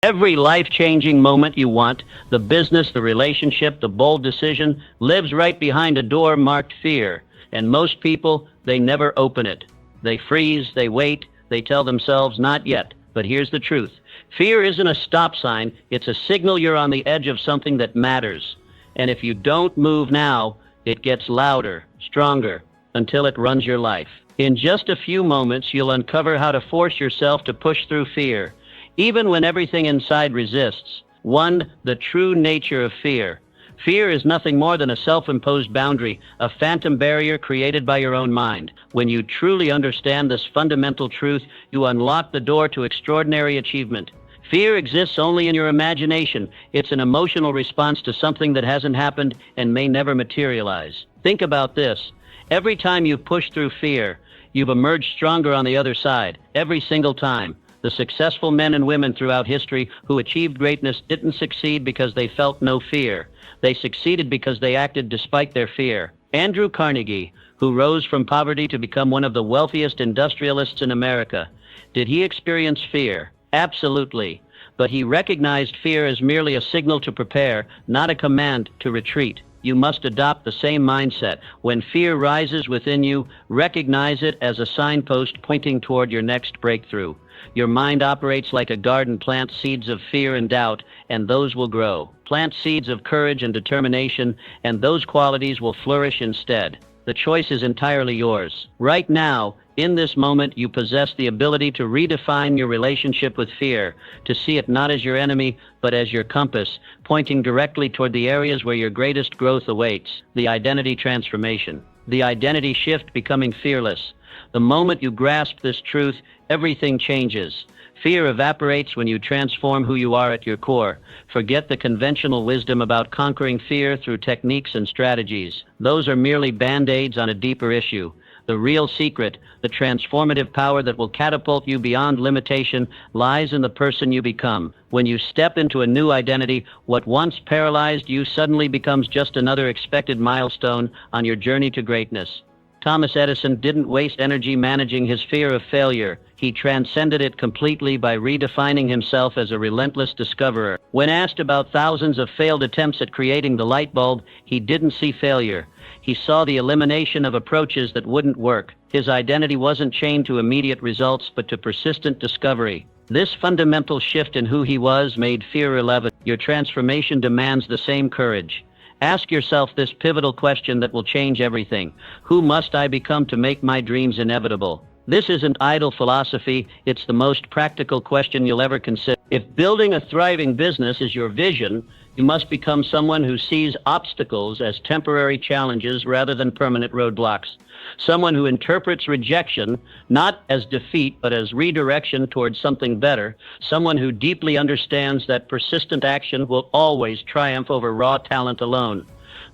Every life-changing moment you want, the business, the relationship, the bold decision, lives right behind a door marked fear. And most people, they never open it. They freeze, they wait, they tell themselves, not yet. But here's the truth. Fear isn't a stop sign, it's a signal you're on the edge of something that matters. And if you don't move now, it gets louder, stronger, until it runs your life. In just a few moments, you'll uncover how to force yourself to push through fear, even when everything inside resists. 1. The true nature of fear. Fear is nothing more than a self-imposed boundary, a phantom barrier created by your own mind. When you truly understand this fundamental truth, you unlock the door to extraordinary achievement. Fear exists only in your imagination. It's an emotional response to something that hasn't happened and may never materialize. Think about this. Every time you've pushed through fear, you've emerged stronger on the other side. Every single time. The successful men and women throughout history who achieved greatness didn't succeed because they felt no fear. They succeeded because they acted despite their fear. Andrew Carnegie, who rose from poverty to become one of the wealthiest industrialists in America, did he experience fear? Absolutely. But he recognized fear as merely a signal to prepare, not a command to retreat. You must adopt the same mindset. When fear rises within you, recognize it as a signpost pointing toward your next breakthrough. Your mind operates like a garden. Plant seeds of fear and doubt, and those will grow. Plant seeds of courage and determination, and those qualities will flourish instead. The choice is entirely yours. Right now, in this moment, you possess the ability to redefine your relationship with fear, to see it not as your enemy, but as your compass, pointing directly toward the areas where your greatest growth awaits. The identity transformation. The identity shift, becoming fearless. The moment you grasp this truth, everything changes. Fear evaporates when you transform who you are at your core. Forget the conventional wisdom about conquering fear through techniques and strategies. Those are merely band-aids on a deeper issue. The real secret, the transformative power that will catapult you beyond limitation, lies in the person you become. When you step into a new identity, what once paralyzed you suddenly becomes just another expected milestone on your journey to greatness. Thomas Edison didn't waste energy managing his fear of failure. He transcended it completely by redefining himself as a relentless discoverer. When asked about thousands of failed attempts at creating the light bulb, he didn't see failure. He saw the elimination of approaches that wouldn't work. His identity wasn't chained to immediate results, but to persistent discovery. This fundamental shift in who he was made fear irrelevant. Your transformation demands the same courage. Ask yourself this pivotal question that will change everything. Who must I become to make my dreams inevitable? This isn't idle philosophy, it's the most practical question you'll ever consider. If building a thriving business is your vision, you must become someone who sees obstacles as temporary challenges rather than permanent roadblocks. Someone who interprets rejection not as defeat but as redirection towards something better. Someone who deeply understands that persistent action will always triumph over raw talent alone.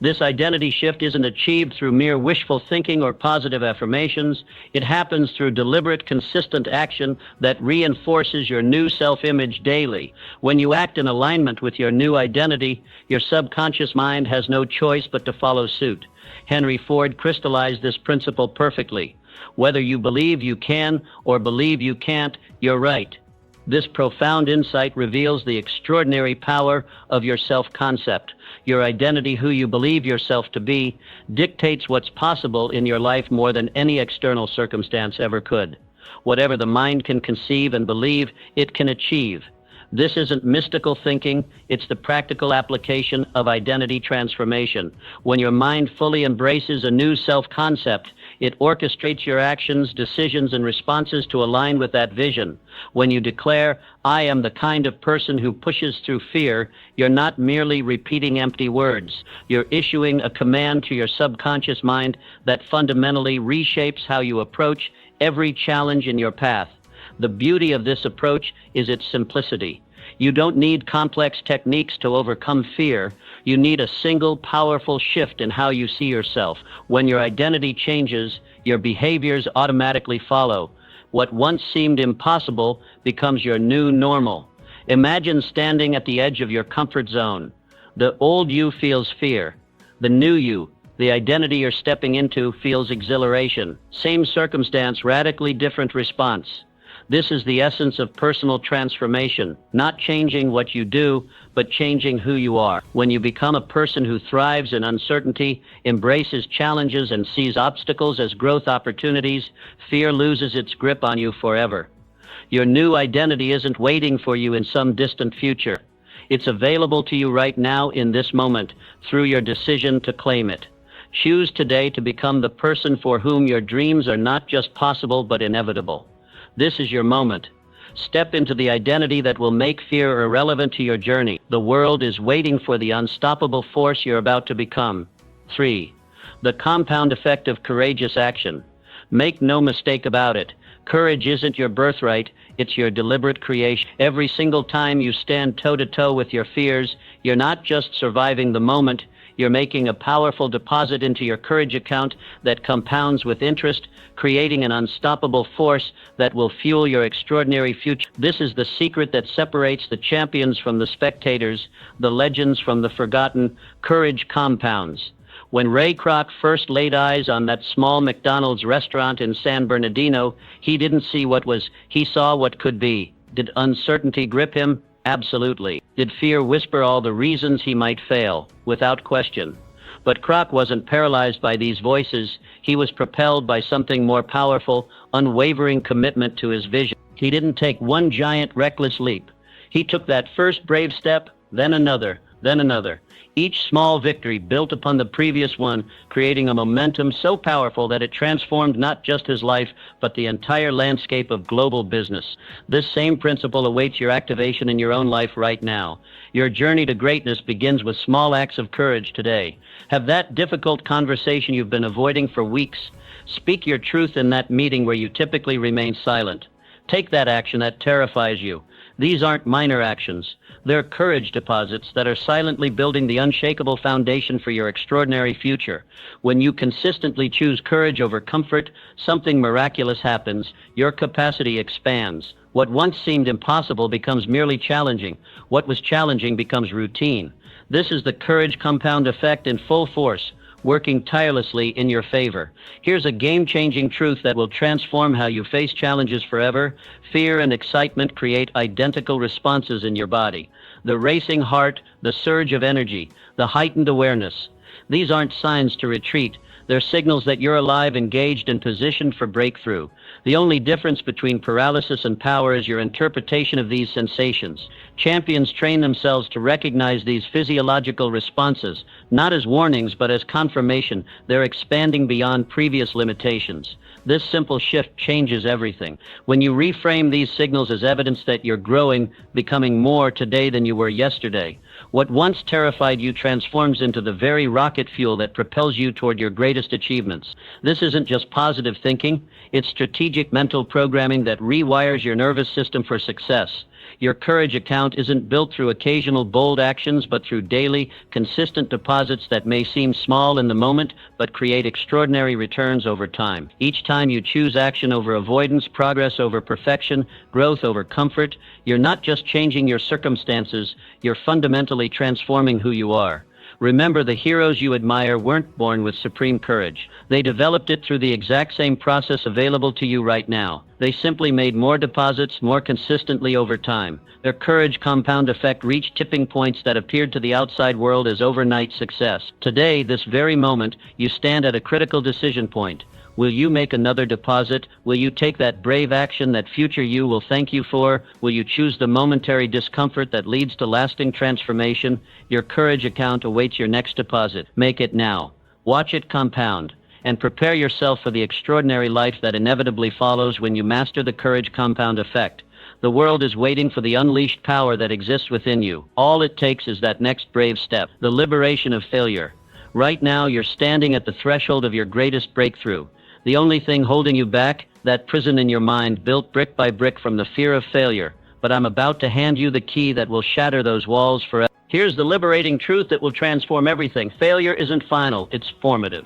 This identity shift isn't achieved through mere wishful thinking or positive affirmations. It happens through deliberate, consistent action that reinforces your new self-image daily. When you act in alignment with your new identity, your subconscious mind has no choice but to follow suit. Henry Ford crystallized this principle perfectly. Whether you believe you can or believe you can't, you're right. This profound insight reveals the extraordinary power of your self-concept. Your identity, who you believe yourself to be, dictates what's possible in your life more than any external circumstance ever could. Whatever the mind can conceive and believe, it can achieve. This isn't mystical thinking, it's the practical application of identity transformation. When your mind fully embraces a new self-concept, it orchestrates your actions, decisions, and responses to align with that vision. When you declare, I am the kind of person who pushes through fear, you're not merely repeating empty words. You're issuing a command to your subconscious mind that fundamentally reshapes how you approach every challenge in your path. The beauty of this approach is its simplicity. You don't need complex techniques to overcome fear. You need a single, powerful shift in how you see yourself. When your identity changes, your behaviors automatically follow. What once seemed impossible becomes your new normal. Imagine standing at the edge of your comfort zone. The old you feels fear. The new you, the identity you're stepping into, feels exhilaration. Same circumstance, radically different response. This is the essence of personal transformation, not changing what you do, but changing who you are. When you become a person who thrives in uncertainty, embraces challenges, and sees obstacles as growth opportunities, fear loses its grip on you forever. Your new identity isn't waiting for you in some distant future. It's available to you right now in this moment through your decision to claim it. Choose today to become the person for whom your dreams are not just possible but inevitable. This is your moment. Step into the identity that will make fear irrelevant to your journey. The world is waiting for the unstoppable force you're about to become. 3. The compound effect of courageous action. Make no mistake about it. Courage isn't your birthright, it's your deliberate creation. Every single time you stand toe-to-toe with your fears, you're not just surviving the moment, you're making a powerful deposit into your courage account that compounds with interest, creating an unstoppable force that will fuel your extraordinary future. This is the secret that separates the champions from the spectators, the legends from the forgotten. Courage compounds. When Ray Kroc first laid eyes on that small McDonald's restaurant in San Bernardino, he didn't see what was, he saw what could be. Did uncertainty grip him? Absolutely. Did fear whisper all the reasons he might fail? Without question. But Kroc wasn't paralyzed by these voices. He was propelled by something more powerful, unwavering commitment to his vision. He didn't take one giant, reckless leap. He took that first brave step, then another, then another. Each small victory built upon the previous one, creating a momentum so powerful that it transformed not just his life, but the entire landscape of global business. This same principle awaits your activation in your own life right now. Your journey to greatness begins with small acts of courage today. Have that difficult conversation you've been avoiding for weeks. Speak your truth in that meeting where you typically remain silent. Take that action that terrifies you. These aren't minor actions. They're courage deposits that are silently building the unshakable foundation for your extraordinary future. When you consistently choose courage over comfort, something miraculous happens. Your capacity expands. What once seemed impossible becomes merely challenging. What was challenging becomes routine. This is the courage compound effect in full force, working tirelessly in your favor. Here's a game-changing truth that will transform how you face challenges forever. Fear and excitement create identical responses in your body. The racing heart, the surge of energy, the heightened awareness. These aren't signs to retreat. They're signals that you're alive, engaged, and positioned for breakthrough. The only difference between paralysis and power is your interpretation of these sensations. Champions train themselves to recognize these physiological responses, not as warnings, but as confirmation. They're expanding beyond previous limitations. This simple shift changes everything. When you reframe these signals as evidence that you're growing, becoming more today than you were yesterday, what once terrified you transforms into the very rocket fuel that propels you toward your greatest achievements. This isn't just positive thinking, it's strategic mental programming that rewires your nervous system for success. Your courage account isn't built through occasional bold actions, but through daily, consistent deposits that may seem small in the moment, but create extraordinary returns over time. Each time you choose action over avoidance, progress over perfection, growth over comfort, you're not just changing your circumstances, you're fundamentally transforming who you are. Remember, the heroes you admire weren't born with supreme courage. They developed it through the exact same process available to you right now. They simply made more deposits more consistently over time. Their courage compound effect reached tipping points that appeared to the outside world as overnight success. Today, this very moment, you stand at a critical decision point. Will you make another deposit? Will you take that brave action that future you will thank you for? Will you choose the momentary discomfort that leads to lasting transformation? Your courage account awaits your next deposit. Make it now. Watch it compound. And prepare yourself for the extraordinary life that inevitably follows when you master the courage compound effect. The world is waiting for the unleashed power that exists within you. All it takes is that next brave step, the liberation of failure. Right now, you're standing at the threshold of your greatest breakthrough. The only thing holding you back, that prison in your mind built brick by brick from the fear of failure. But I'm about to hand you the key that will shatter those walls forever. Here's the liberating truth that will transform everything. Failure isn't final, it's formative.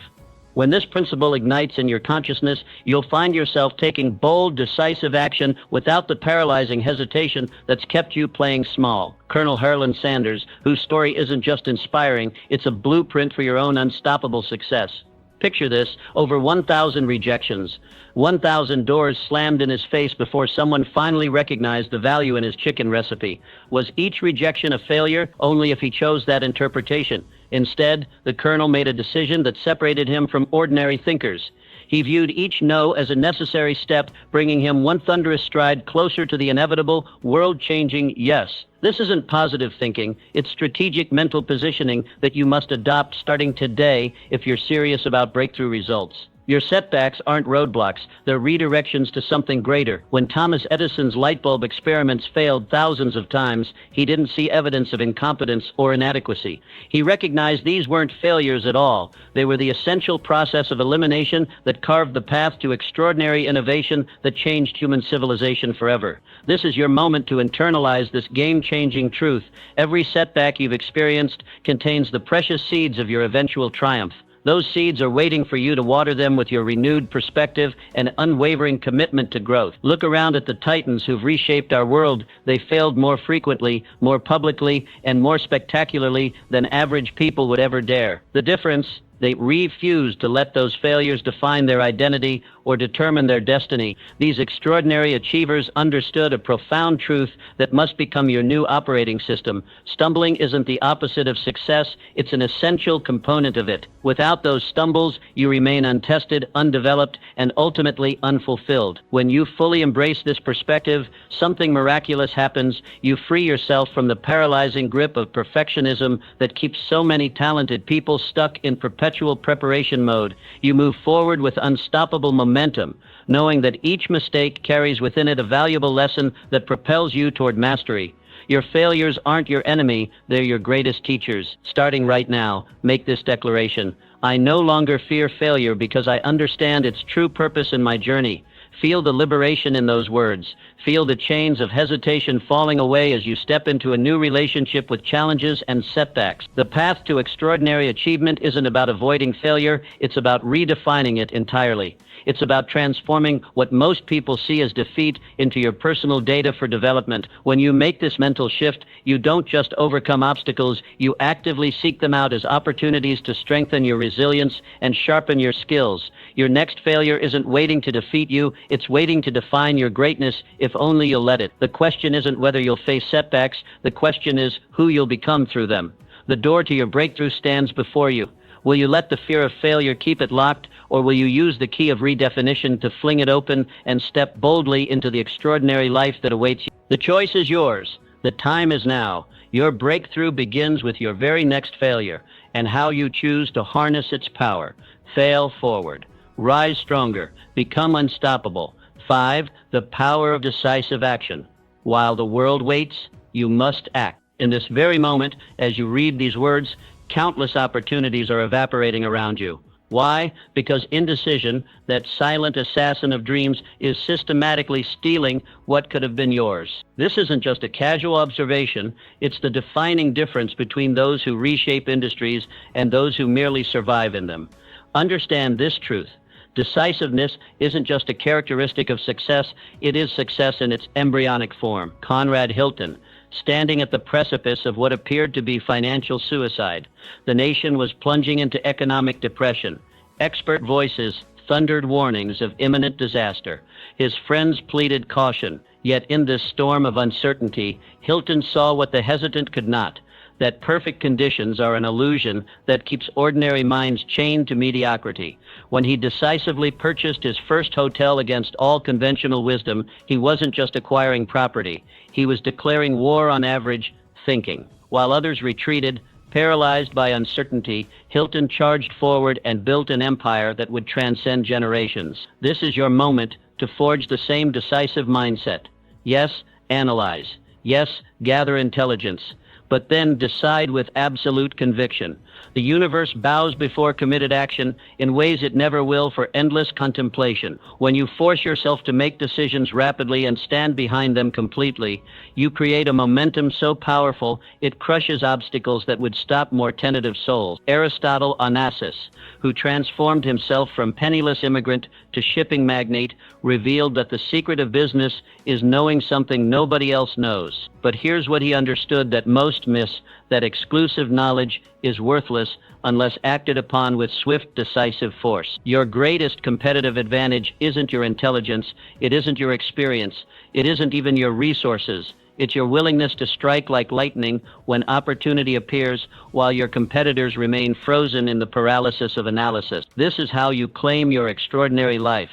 When this principle ignites in your consciousness, you'll find yourself taking bold, decisive action without the paralyzing hesitation that's kept you playing small. Colonel Harlan Sanders, whose story isn't just inspiring, it's a blueprint for your own unstoppable success. Picture this, over 1,000 rejections. 1,000 doors slammed in his face before someone finally recognized the value in his chicken recipe. Was each rejection a failure? Only if he chose that interpretation. Instead, the colonel made a decision that separated him from ordinary thinkers. He viewed each no as a necessary step, bringing him one thunderous stride closer to the inevitable, world-changing yes. This isn't positive thinking, it's strategic mental positioning that you must adopt starting today if you're serious about breakthrough results. Your setbacks aren't roadblocks, they're redirections to something greater. When Thomas Edison's light bulb experiments failed thousands of times, he didn't see evidence of incompetence or inadequacy. He recognized these weren't failures at all. They were the essential process of elimination that carved the path to extraordinary innovation that changed human civilization forever. This is your moment to internalize this game-changing truth. Every setback you've experienced contains the precious seeds of your eventual triumph. Those seeds are waiting for you to water them with your renewed perspective and unwavering commitment to growth. Look around at the titans who've reshaped our world. They failed more frequently, more publicly, and more spectacularly than average people would ever dare. The difference? They refused to let those failures define their identity or determine their destiny. These extraordinary achievers understood a profound truth that must become your new operating system. Stumbling isn't the opposite of success, it's an essential component of it. Without those stumbles, you remain untested, undeveloped, and ultimately unfulfilled. When you fully embrace this perspective, something miraculous happens. You free yourself from the paralyzing grip of perfectionism that keeps so many talented people stuck in perpetual preparation mode. You move forward with unstoppable momentum, knowing that each mistake carries within it a valuable lesson that propels you toward mastery. Your failures aren't your enemy, they're your greatest teachers. Starting right now, make this declaration. I no longer fear failure because I understand its true purpose in my journey. Feel the liberation in those words. Feel the chains of hesitation falling away as you step into a new relationship with challenges and setbacks. The path to extraordinary achievement isn't about avoiding failure, it's about redefining it entirely. It's about transforming what most people see as defeat into your personal data for development. When you make this mental shift, you don't just overcome obstacles, you actively seek them out as opportunities to strengthen your resilience and sharpen your skills. Your next failure isn't waiting to defeat you, it's waiting to define your greatness if only you'll let it. The question isn't whether you'll face setbacks, the question is who you'll become through them. The door to your breakthrough stands before you. Will you let the fear of failure keep it locked, or will you use the key of redefinition to fling it open and step boldly into the extraordinary life that awaits you? The choice is yours. The time is now. Your breakthrough begins with your very next failure and how you choose to harness its power. Fail forward. Rise stronger. Become unstoppable. 5. The power of decisive action. While the world waits, you must act. In this very moment, as you read these words, countless opportunities are evaporating around you. Why? Because indecision, that silent assassin of dreams, is systematically stealing what could have been yours. This isn't just a casual observation, it's the defining difference between those who reshape industries and those who merely survive in them. Understand this truth. Decisiveness isn't just a characteristic of success, it is success in its embryonic form. Conrad Hilton, standing at the precipice of what appeared to be financial suicide. The nation was plunging into economic depression. Expert voices thundered warnings of imminent disaster. His friends pleaded caution. Yet in this storm of uncertainty, Hilton saw what the hesitant could not, that perfect conditions are an illusion that keeps ordinary minds chained to mediocrity. When he decisively purchased his first hotel against all conventional wisdom, he wasn't just acquiring property. He was declaring war on average thinking. While others retreated, paralyzed by uncertainty, Hilton charged forward and built an empire that would transcend generations. This is your moment to forge the same decisive mindset. Yes, analyze. Yes, gather intelligence. But then decide with absolute conviction. The universe bows before committed action in ways it never will for endless contemplation. When you force yourself to make decisions rapidly and stand behind them completely, you create a momentum so powerful it crushes obstacles that would stop more tentative souls. Aristotle Onassis, who transformed himself from penniless immigrant to shipping magnate, revealed that the secret of business is knowing something nobody else knows. But here's what he understood that most most miss that exclusive knowledge is worthless unless acted upon with swift, decisive force. Your greatest competitive advantage isn't your intelligence, it isn't your experience, it isn't even your resources. It's your willingness to strike like lightning when opportunity appears while your competitors remain frozen in the paralysis of analysis. This is how you claim your extraordinary life.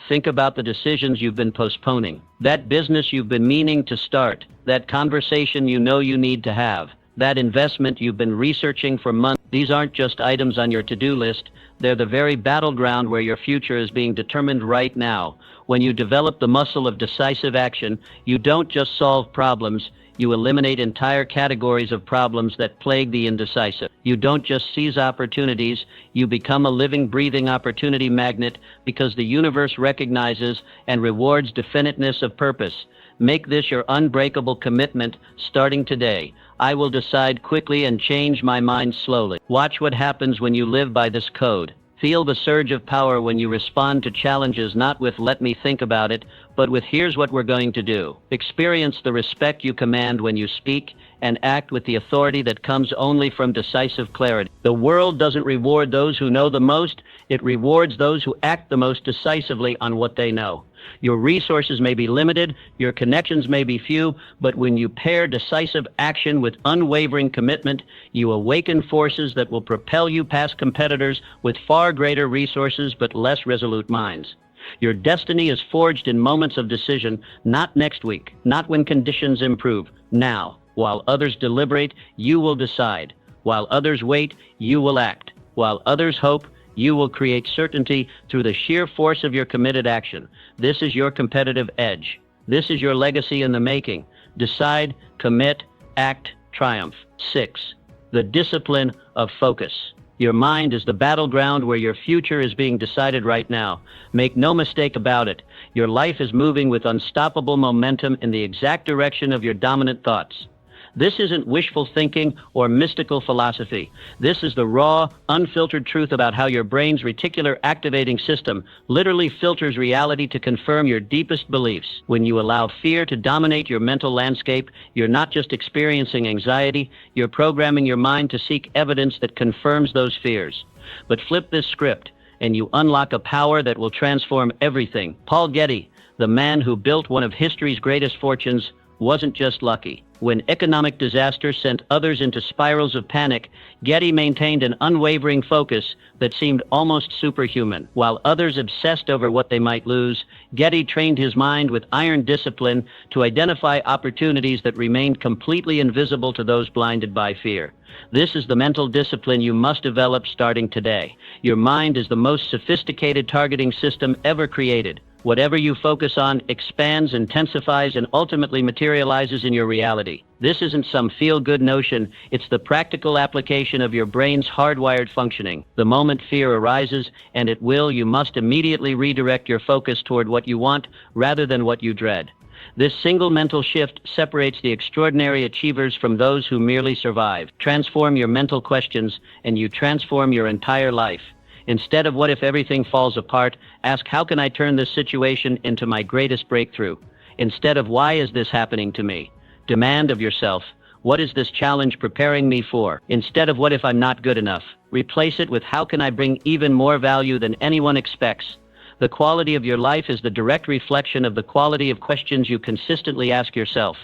Think about the decisions you've been postponing, that business you've been meaning to start, that conversation you know you need to have, that investment you've been researching for months. These aren't just items on your to-do list. They're the very battleground where your future is being determined right now. When you develop the muscle of decisive action, you don't just solve problems, you eliminate entire categories of problems that plague the indecisive. You don't just seize opportunities, you become a living, breathing opportunity magnet because the universe recognizes and rewards definiteness of purpose. Make this your unbreakable commitment starting today. I will decide quickly and change my mind slowly. Watch what happens when you live by this code. Feel the surge of power when you respond to challenges not with "let me think about it," but with "here's what we're going to do." Experience the respect you command when you speak and act with the authority that comes only from decisive clarity. The world doesn't reward those who know the most, it rewards those who act the most decisively on what they know. Your resources may be limited, your connections may be few, but when you pair decisive action with unwavering commitment, you awaken forces that will propel you past competitors with far greater resources but less resolute minds. Your destiny is forged in moments of decision, not next week, not when conditions improve. Now, while others deliberate, you will decide. While others wait, you will act. While others hope, you will create certainty through the sheer force of your committed action. This is your competitive edge. This is your legacy in the making. Decide, commit, act, triumph. 6. The discipline of focus. Your mind is the battleground where your future is being decided right now. Make no mistake about it. Your life is moving with unstoppable momentum in the exact direction of your dominant thoughts. This isn't wishful thinking or mystical philosophy. This is the raw, unfiltered truth about how your brain's reticular activating system literally filters reality to confirm your deepest beliefs. When you allow fear to dominate your mental landscape, you're not just experiencing anxiety, you're programming your mind to seek evidence that confirms those fears. But flip this script, and you unlock a power that will transform everything. Paul Getty, the man who built one of history's greatest fortunes, wasn't just lucky. When economic disaster sent others into spirals of panic, Getty maintained an unwavering focus that seemed almost superhuman. While others obsessed over what they might lose, Getty trained his mind with iron discipline to identify opportunities that remained completely invisible to those blinded by fear. This is the mental discipline you must develop starting today. Your mind is the most sophisticated targeting system ever created. Whatever you focus on expands, intensifies, and ultimately materializes in your reality. This isn't some feel-good notion, it's the practical application of your brain's hardwired functioning. The moment fear arises, and it will, you must immediately redirect your focus toward what you want rather than what you dread. This single mental shift separates the extraordinary achievers from those who merely survive. Transform your mental questions, and you transform your entire life. Instead of "what if everything falls apart," ask "how can I turn this situation into my greatest breakthrough?" Instead of "why is this happening to me?" demand of yourself, "what is this challenge preparing me for?" Instead of "what if I'm not good enough?" replace it with "how can I bring even more value than anyone expects?" The quality of your life is the direct reflection of the quality of questions you consistently ask yourself.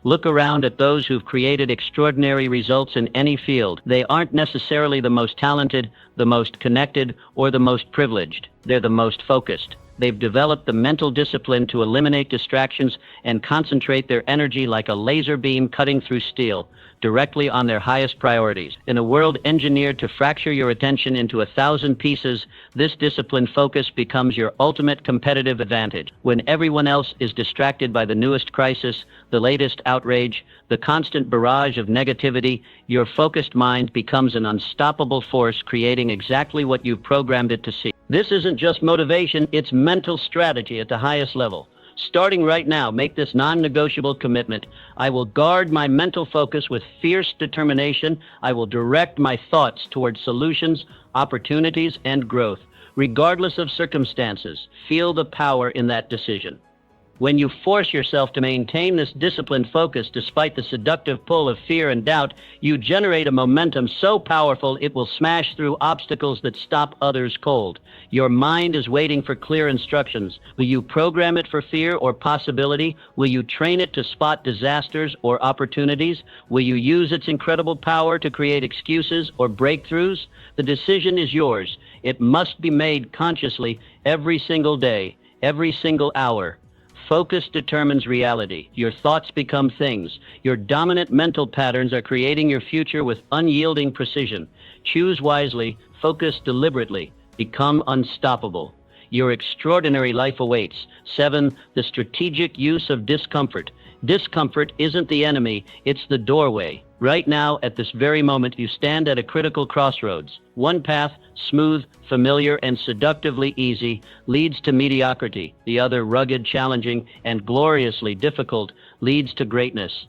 Look around at those who've created extraordinary results in any field. They aren't necessarily the most talented, the most connected, or the most privileged. They're the most focused. They've developed the mental discipline to eliminate distractions and concentrate their energy like a laser beam cutting through steel, directly on their highest priorities. In a world engineered to fracture your attention into 1,000 pieces, this disciplined focus becomes your ultimate competitive advantage. When everyone else is distracted by the newest crisis, the latest outrage, the constant barrage of negativity, your focused mind becomes an unstoppable force, creating exactly what you've programmed it to see. This isn't just motivation, it's mental strategy at the highest level. Starting right now, make this non-negotiable commitment. I will guard my mental focus with fierce determination. I will direct my thoughts towards solutions, opportunities, and growth. Regardless of circumstances, feel the power in that decision. When you force yourself to maintain this disciplined focus despite the seductive pull of fear and doubt, you generate a momentum so powerful it will smash through obstacles that stop others cold. Your mind is waiting for clear instructions. Will you program it for fear or possibility? Will you train it to spot disasters or opportunities? Will you use its incredible power to create excuses or breakthroughs? The decision is yours. It must be made consciously every single day, every single hour. Focus determines reality. Your thoughts become things. Your dominant mental patterns are creating your future with unyielding precision. Choose wisely, focus deliberately, become unstoppable. Your extraordinary life awaits. 7. The strategic use of discomfort. Discomfort isn't the enemy, it's the doorway. Right now, at this very moment, you stand at a critical crossroads. One path, smooth, familiar, and seductively easy, leads to mediocrity. The other, rugged, challenging, and gloriously difficult, leads to greatness.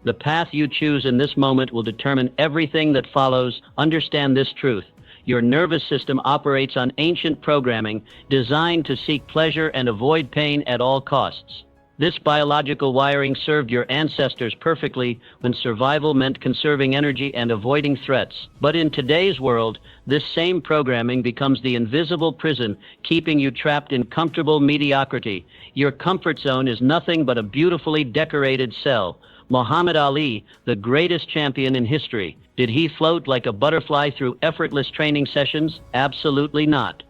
The path you choose in this moment will determine everything that follows. Understand this truth. Your nervous system operates on ancient programming designed to seek pleasure and avoid pain at all costs. This biological wiring served your ancestors perfectly when survival meant conserving energy and avoiding threats. But in today's world, this same programming becomes the invisible prison, keeping you trapped in comfortable mediocrity. Your comfort zone is nothing but a beautifully decorated cell. Muhammad Ali, the greatest champion in history, did he float like a butterfly through effortless training sessions? Absolutely not.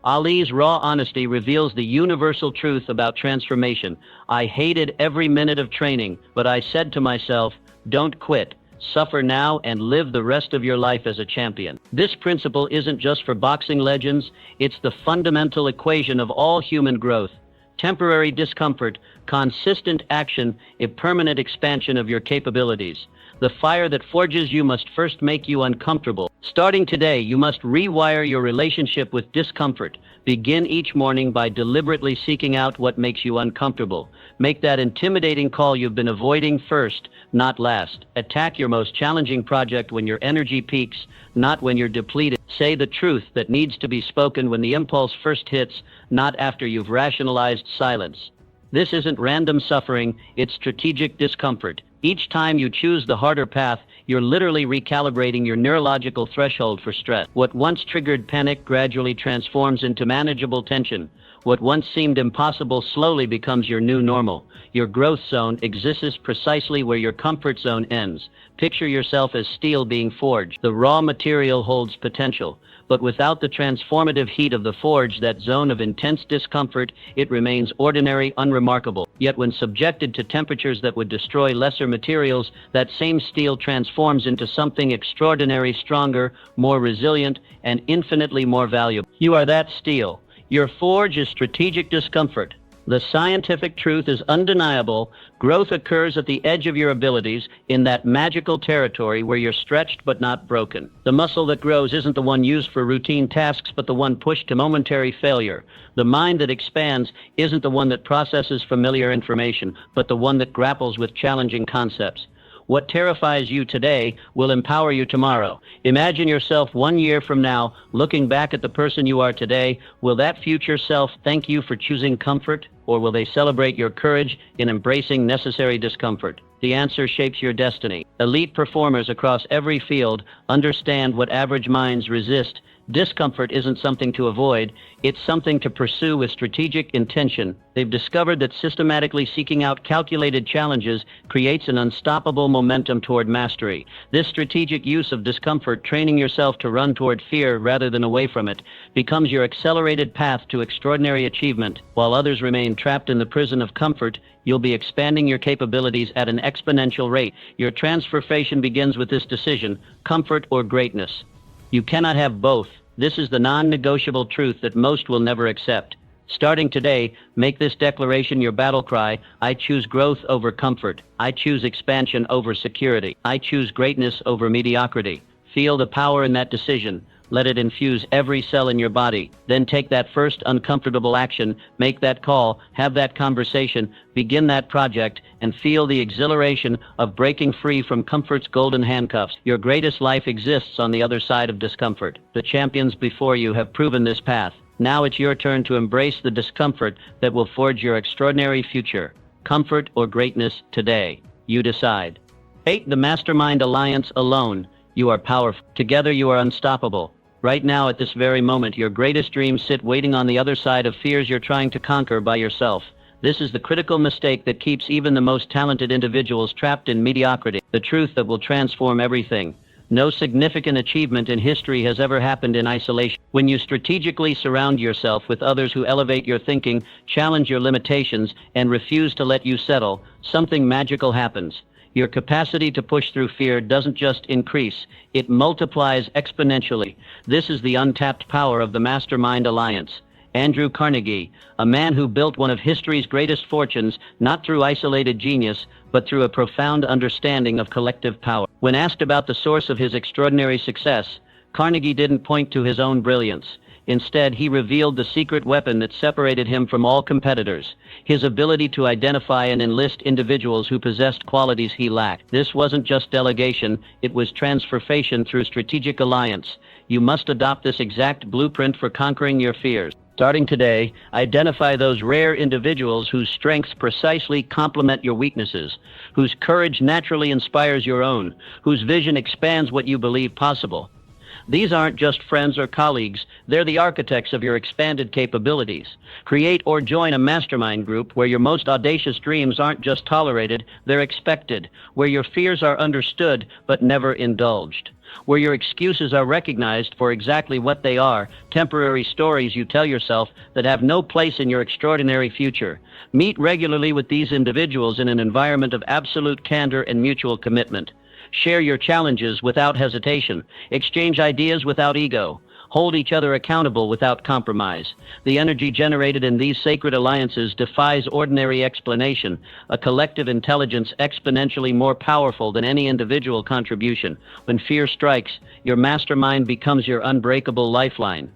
Ali's raw honesty reveals the universal truth about transformation. I hated every minute of training, but I said to myself, don't quit. Suffer now and live the rest of your life as a champion. This principle isn't just for boxing legends, it's the fundamental equation of all human growth. Temporary discomfort, consistent action, a permanent expansion of your capabilities. The fire that forges you must first make you uncomfortable. Starting today, you must rewire your relationship with discomfort. Begin each morning by deliberately seeking out what makes you uncomfortable. Make that intimidating call you've been avoiding first, not last. Attack your most challenging project when your energy peaks, not when you're depleted. Say the truth that needs to be spoken when the impulse first hits, not after you've rationalized silence. This isn't random suffering, it's strategic discomfort. Each time you choose the harder path, you're literally recalibrating your neurological threshold for stress. What once triggered panic gradually transforms into manageable tension. What once seemed impossible slowly becomes your new normal. Your growth zone exists precisely where your comfort zone ends. Picture yourself as steel being forged. The raw material holds potential, but without the transformative heat of the forge, that zone of intense discomfort, it remains ordinary, unremarkable. Yet when subjected to temperatures that would destroy lesser materials, that same steel transforms into something extraordinary, stronger, more resilient, and infinitely more valuable. You are that steel. Your forge is strategic discomfort. The scientific truth is undeniable. Growth occurs at the edge of your abilities, in that magical territory where you're stretched but not broken. The muscle that grows isn't the one used for routine tasks, but the one pushed to momentary failure. The mind that expands isn't the one that processes familiar information, but the one that grapples with challenging concepts. What terrifies you today will empower you tomorrow. Imagine yourself 1 year from now, looking back at the person you are today. Will that future self thank you for choosing comfort, or will they celebrate your courage in embracing necessary discomfort? The answer shapes your destiny. Elite performers across every field understand what average minds resist. Discomfort isn't something to avoid, it's something to pursue with strategic intention. They've discovered that systematically seeking out calculated challenges creates an unstoppable momentum toward mastery. This strategic use of discomfort, training yourself to run toward fear rather than away from it, becomes your accelerated path to extraordinary achievement. While others remain trapped in the prison of comfort, you'll be expanding your capabilities at an exponential rate. Your transformation begins with this decision: comfort or greatness. You cannot have both. This is the non-negotiable truth that most will never accept. Starting today, make this declaration your battle cry: I choose growth over comfort. I choose expansion over security. I choose greatness over mediocrity. Feel the power in that decision. Let it infuse every cell in your body. Then take that first uncomfortable action, make that call, have that conversation, begin that project, and feel the exhilaration of breaking free from comfort's golden handcuffs. Your greatest life exists on the other side of discomfort. The champions before you have proven this path. Now it's your turn to embrace the discomfort that will forge your extraordinary future. Comfort or greatness today. You decide. 8. The Mastermind Alliance. Alone, you are powerful. Together, you are unstoppable. Right now, at this very moment, your greatest dreams sit waiting on the other side of fears you're trying to conquer by yourself. This is the critical mistake that keeps even the most talented individuals trapped in mediocrity. The truth that will transform everything. No significant achievement in history has ever happened in isolation. When you strategically surround yourself with others who elevate your thinking, challenge your limitations, and refuse to let you settle, something magical happens. Your capacity to push through fear doesn't just increase, it multiplies exponentially. This is the untapped power of the Mastermind Alliance. Andrew Carnegie, a man who built one of history's greatest fortunes, not through isolated genius, but through a profound understanding of collective power. When asked about the source of his extraordinary success, Carnegie didn't point to his own brilliance. Instead, he revealed the secret weapon that separated him from all competitors, his ability to identify and enlist individuals who possessed qualities he lacked. This wasn't just delegation, it was transformation through strategic alliance. You must adopt this exact blueprint for conquering your fears. Starting today, identify those rare individuals whose strengths precisely complement your weaknesses, whose courage naturally inspires your own, whose vision expands what you believe possible. These aren't just friends or colleagues, they're the architects of your expanded capabilities. Create or join a mastermind group where your most audacious dreams aren't just tolerated, they're expected, where your fears are understood but never indulged, where your excuses are recognized for exactly what they are, temporary stories you tell yourself that have no place in your extraordinary future. Meet regularly with these individuals in an environment of absolute candor and mutual commitment. Share your challenges without hesitation. Exchange ideas without ego. Hold each other accountable without compromise. The energy generated in these sacred alliances defies ordinary explanation, a collective intelligence exponentially more powerful than any individual contribution. When fear strikes, your mastermind becomes your unbreakable lifeline.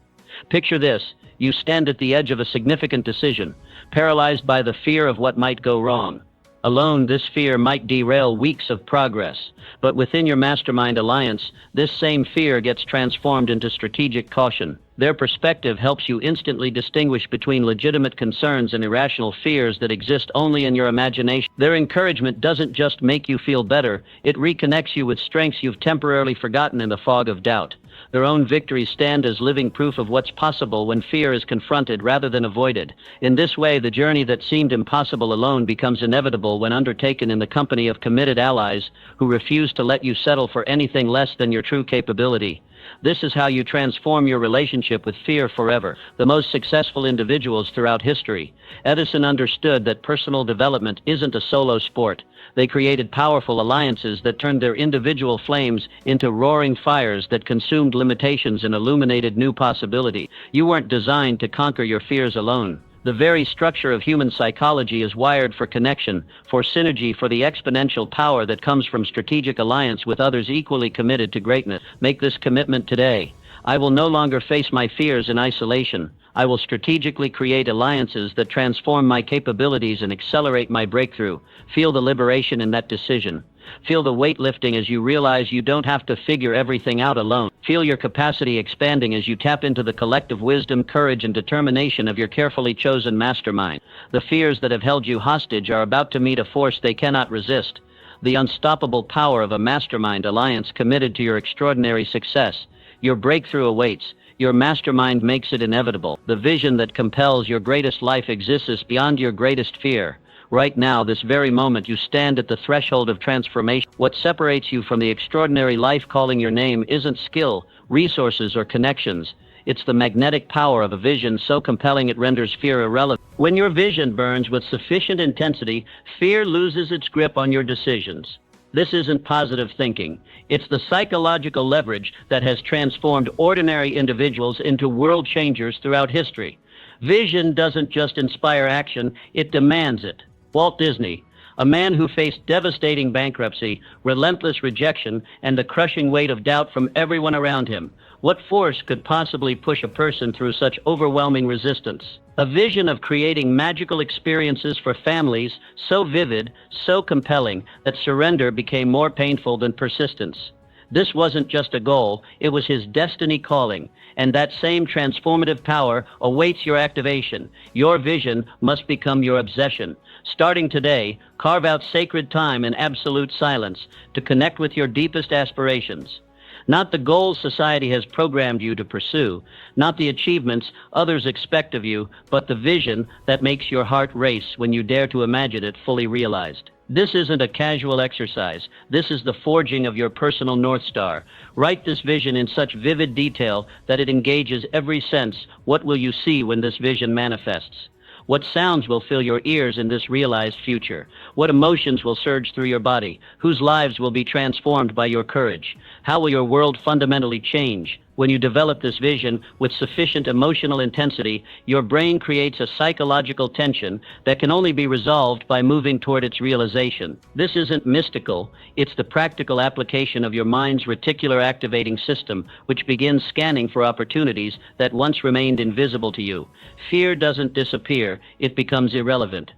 Picture this. You stand at the edge of a significant decision, paralyzed by the fear of what might go wrong. Alone, this fear might derail weeks of progress, but within your mastermind alliance, this same fear gets transformed into strategic caution. Their perspective helps you instantly distinguish between legitimate concerns and irrational fears that exist only in your imagination. Their encouragement doesn't just make you feel better, it reconnects you with strengths you've temporarily forgotten in the fog of doubt. Their own victories stand as living proof of what's possible when fear is confronted rather than avoided. In this way, the journey that seemed impossible alone becomes inevitable when undertaken in the company of committed allies who refuse to let you settle for anything less than your true capability. This is how you transform your relationship with fear forever. The most successful individuals throughout history. Edison understood that personal development isn't a solo sport. They created powerful alliances that turned their individual flames into roaring fires that consumed limitations and illuminated new possibility. You weren't designed to conquer your fears alone. The very structure of human psychology is wired for connection, for synergy, for the exponential power that comes from strategic alliance with others equally committed to greatness. Make this commitment today. I will no longer face my fears in isolation. I will strategically create alliances that transform my capabilities and accelerate my breakthrough. Feel the liberation in that decision. Feel the weight lifting as you realize you don't have to figure everything out alone. Feel your capacity expanding as you tap into the collective wisdom, courage, and determination of your carefully chosen mastermind. The fears that have held you hostage are about to meet a force they cannot resist. The unstoppable power of a mastermind alliance committed to your extraordinary success. Your breakthrough awaits. Your mastermind makes it inevitable. The vision that compels your greatest life exists beyond your greatest fear. Right now, this very moment, you stand at the threshold of transformation. What separates you from the extraordinary life calling your name isn't skill, resources, or connections. It's the magnetic power of a vision so compelling it renders fear irrelevant. When your vision burns with sufficient intensity, fear loses its grip on your decisions. This isn't positive thinking. It's the psychological leverage that has transformed ordinary individuals into world changers throughout history. Vision doesn't just inspire action, it demands it. Walt Disney, a man who faced devastating bankruptcy, relentless rejection, and the crushing weight of doubt from everyone around him. What force could possibly push a person through such overwhelming resistance? A vision of creating magical experiences for families so vivid, so compelling, that surrender became more painful than persistence. This wasn't just a goal, it was his destiny calling. And that same transformative power awaits your activation. Your vision must become your obsession. Starting today, carve out sacred time in absolute silence to connect with your deepest aspirations. Not the goals society has programmed you to pursue, not the achievements others expect of you, but the vision that makes your heart race when you dare to imagine it fully realized. This isn't a casual exercise. This is the forging of your personal North Star. Write this vision in such vivid detail that it engages every sense. What will you see when this vision manifests? What sounds will fill your ears in this realized future? What emotions will surge through your body? Whose lives will be transformed by your courage? How will your world fundamentally change? When you develop this vision with sufficient emotional intensity, your brain creates a psychological tension that can only be resolved by moving toward its realization. This isn't mystical, it's the practical application of your mind's reticular activating system, which begins scanning for opportunities that once remained invisible to you. Fear doesn't disappear, it becomes irrelevant.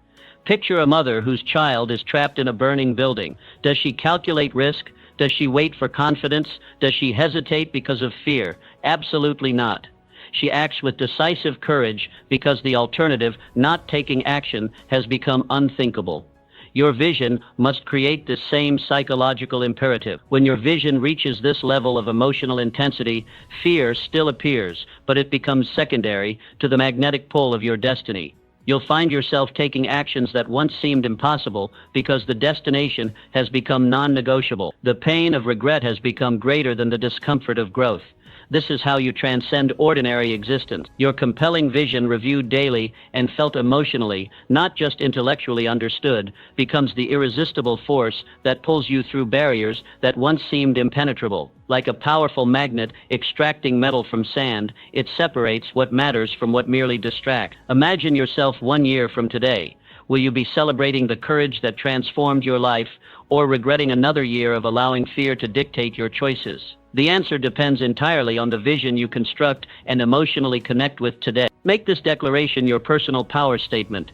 Picture a mother whose child is trapped in a burning building. Does she calculate risk? Does she wait for confidence? Does she hesitate because of fear? Absolutely not. She acts with decisive courage because the alternative, not taking action, has become unthinkable. Your vision must create this same psychological imperative. When your vision reaches this level of emotional intensity, fear still appears, but it becomes secondary to the magnetic pull of your destiny. You'll find yourself taking actions that once seemed impossible because the destination has become non-negotiable. The pain of regret has become greater than the discomfort of growth. This is how you transcend ordinary existence. Your compelling vision, reviewed daily and felt emotionally, not just intellectually understood, becomes the irresistible force that pulls you through barriers that once seemed impenetrable. Like a powerful magnet extracting metal from sand, it separates what matters from what merely distracts. Imagine yourself 1 year from today. Will you be celebrating the courage that transformed your life, or regretting another year of allowing fear to dictate your choices? The answer depends entirely on the vision you construct and emotionally connect with today. Make this declaration your personal power statement.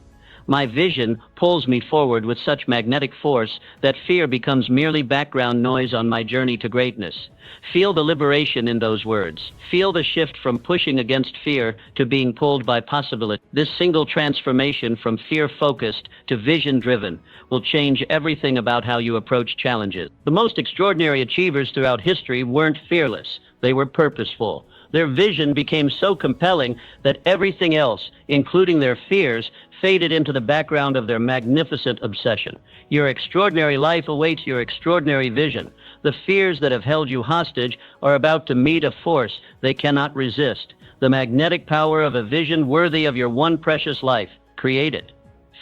My vision pulls me forward with such magnetic force that fear becomes merely background noise on my journey to greatness. Feel the liberation in those words. Feel the shift from pushing against fear to being pulled by possibility. This single transformation from fear-focused to vision-driven will change everything about how you approach challenges. The most extraordinary achievers throughout history weren't fearless. They were purposeful. Their vision became so compelling that everything else, including their fears, faded into the background of their magnificent obsession. Your extraordinary life awaits your extraordinary vision. The fears that have held you hostage are about to meet a force they cannot resist. The magnetic power of a vision worthy of your one precious life. Create it.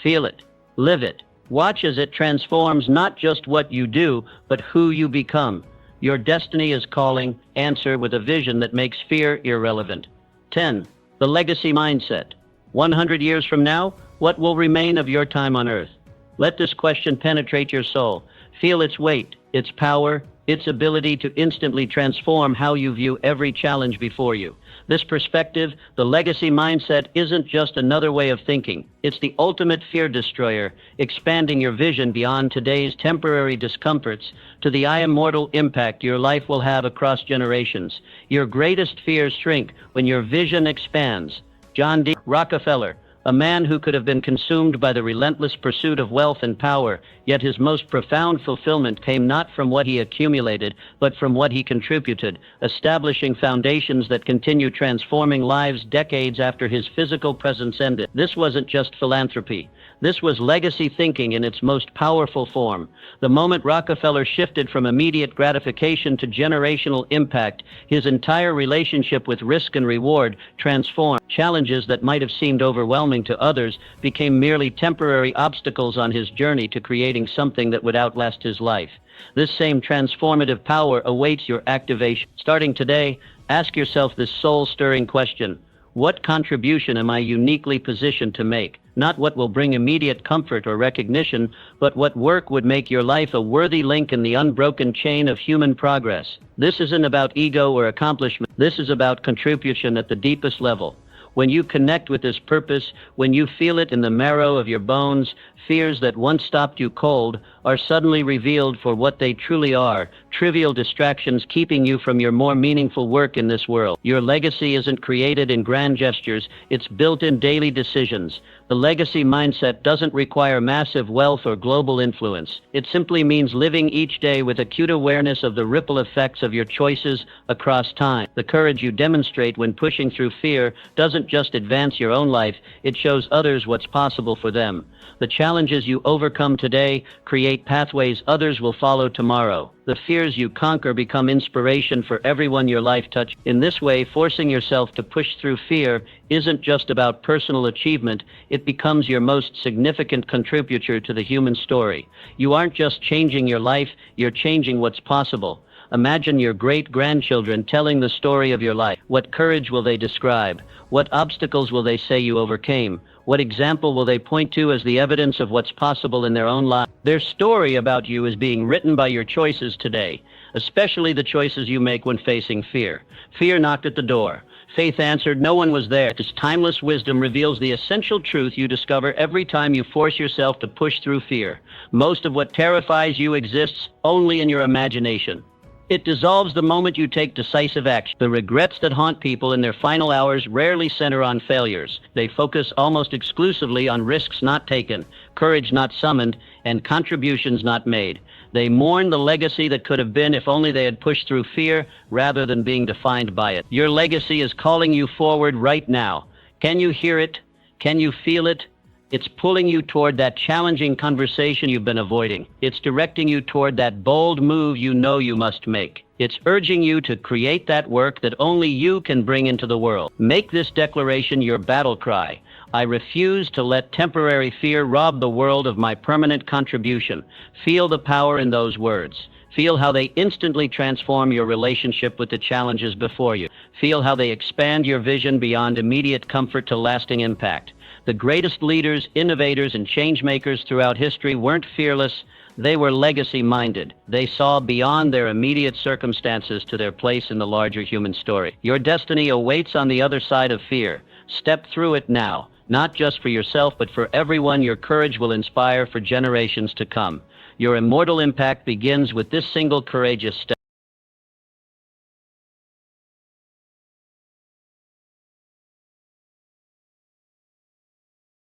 Feel it. Live it. Watch as it transforms not just what you do, but who you become. Your destiny is calling. Answer with a vision that makes fear irrelevant. 10. The legacy mindset. 100 years from now, what will remain of your time on Earth? Let this question penetrate your soul. Feel its weight, its power, its ability to instantly transform how you view every challenge before you. This perspective, the legacy mindset, isn't just another way of thinking. It's the ultimate fear destroyer, expanding your vision beyond today's temporary discomforts to the immortal impact your life will have across generations. Your greatest fears shrink when your vision expands. John D. Rockefeller, a man who could have been consumed by the relentless pursuit of wealth and power, yet his most profound fulfillment came not from what he accumulated, but from what he contributed, establishing foundations that continue transforming lives decades after his physical presence ended. This wasn't just philanthropy. This was legacy thinking in its most powerful form. The moment Rockefeller shifted from immediate gratification to generational impact, his entire relationship with risk and reward transformed. Challenges that might have seemed overwhelming to others became merely temporary obstacles on his journey to creating something that would outlast his life. This same transformative power awaits your activation. Starting today, ask yourself this soul-stirring question. What contribution am I uniquely positioned to make? Not what will bring immediate comfort or recognition, but what work would make your life a worthy link in the unbroken chain of human progress. This isn't about ego or accomplishment. This is about contribution at the deepest level. When you connect with this purpose, when you feel it in the marrow of your bones, fears that once stopped you cold are suddenly revealed for what they truly are, trivial distractions keeping you from your more meaningful work in this world. Your legacy isn't created in grand gestures, it's built in daily decisions. The legacy mindset doesn't require massive wealth or global influence. It simply means living each day with acute awareness of the ripple effects of your choices across time. The courage you demonstrate when pushing through fear doesn't just advance your own life, it shows others what's possible for them. The challenges you overcome today create pathways others will follow tomorrow. The fears you conquer become inspiration for everyone your life touches. In this way, forcing yourself to push through fear isn't just about personal achievement, it becomes your most significant contributor to the human story. You aren't just changing your life, you're changing what's possible. Imagine your great-grandchildren telling the story of your life. What courage will they describe? What obstacles will they say you overcame? What example will they point to as the evidence of what's possible in their own lives? Their story about you is being written by your choices today, especially the choices you make when facing fear. Fear knocked at the door. Faith answered, no one was there. This timeless wisdom reveals the essential truth you discover every time you force yourself to push through fear. Most of what terrifies you exists only in your imagination. It dissolves the moment you take decisive action. The regrets that haunt people in their final hours rarely center on failures. They focus almost exclusively on risks not taken, courage not summoned, and contributions not made. They mourn the legacy that could have been if only they had pushed through fear rather than being defined by it. Your legacy is calling you forward right now. Can you hear it? Can you feel it? It's pulling you toward that challenging conversation you've been avoiding. It's directing you toward that bold move you know you must make. It's urging you to create that work that only you can bring into the world. Make this declaration your battle cry. I refuse to let temporary fear rob the world of my permanent contribution. Feel the power in those words. Feel how they instantly transform your relationship with the challenges before you. Feel how they expand your vision beyond immediate comfort to lasting impact. The greatest leaders, innovators, and change-makers throughout history weren't fearless, they were legacy-minded. They saw beyond their immediate circumstances to their place in the larger human story. Your destiny awaits on the other side of fear. Step through it now, not just for yourself, but for everyone your courage will inspire for generations to come. Your immortal impact begins with this single courageous step.